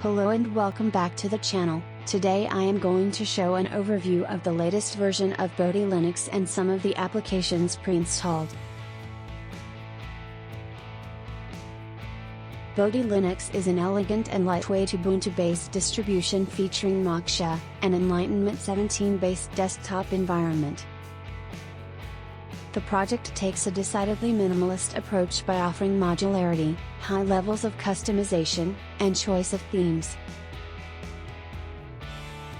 Hello and welcome back to the channel. Today I am going to show an overview of the latest version of Bodhi Linux and some of the applications pre-installed. Bodhi Linux is an elegant and lightweight Ubuntu-based distribution featuring Moksha, an Enlightenment 17-based desktop environment. The project takes a decidedly minimalist approach by offering modularity, high levels of customization, and choice of themes.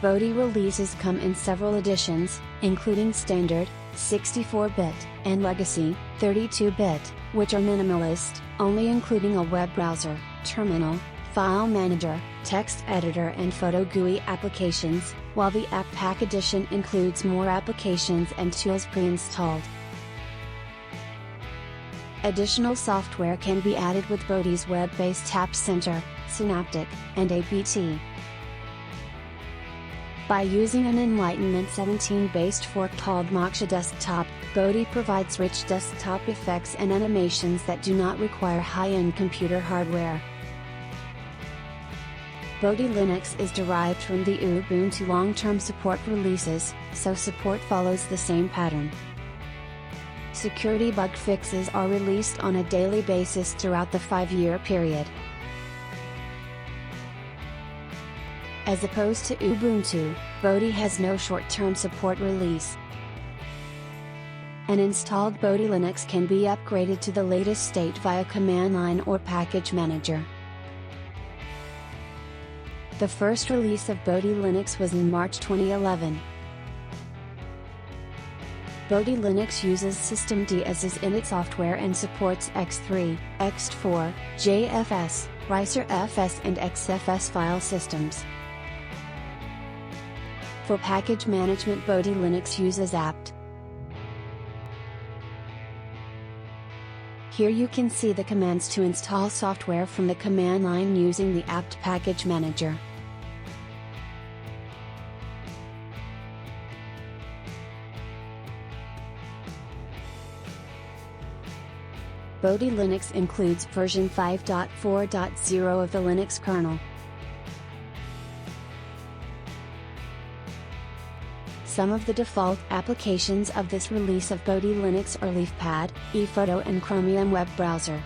Bodhi releases come in several editions, including Standard, 64-bit, and Legacy, 32-bit, which are minimalist, only including a web browser, terminal, file manager, text editor and photo GUI applications, while the App Pack edition includes more applications and tools pre-installed. Additional software can be added with Bodhi's web-based AppCenter, Synaptic, and APT. By using an Enlightenment 17-based fork called Moksha Desktop, Bodhi provides rich desktop effects and animations that do not require high-end computer hardware. Bodhi Linux is derived from the Ubuntu long-term support releases, so support follows the same pattern. Security bug fixes are released on a daily basis throughout the 5-year period. As opposed to Ubuntu, Bodhi has no short-term support release. An installed Bodhi Linux can be upgraded to the latest state via command line or package manager. The first release of Bodhi Linux was in March 2011. Bodhi Linux uses systemd as its init software and supports X3, X4, JFS, RicerFS and XFS file systems. For package management, Bodhi Linux uses apt. Here you can see the commands to install software from the command line using the apt package manager. Bodhi Linux includes version 5.4.0 of the Linux kernel. Some of the default applications of this release of Bodhi Linux are ePad, ePhoto and Chromium web browser.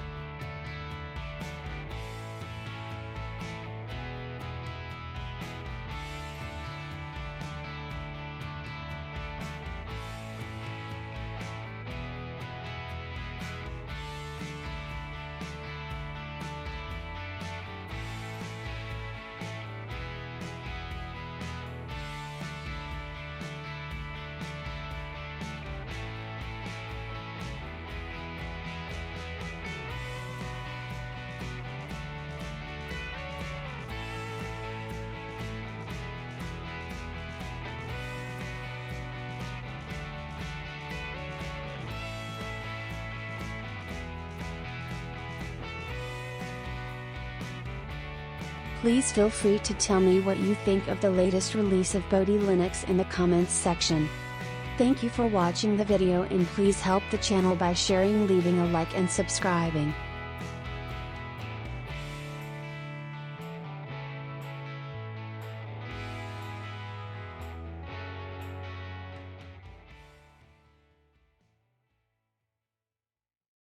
Please feel free to tell me what you think of the latest release of Bodhi Linux in the comments section. Thank you for watching the video and please help the channel by sharing, leaving a like and subscribing.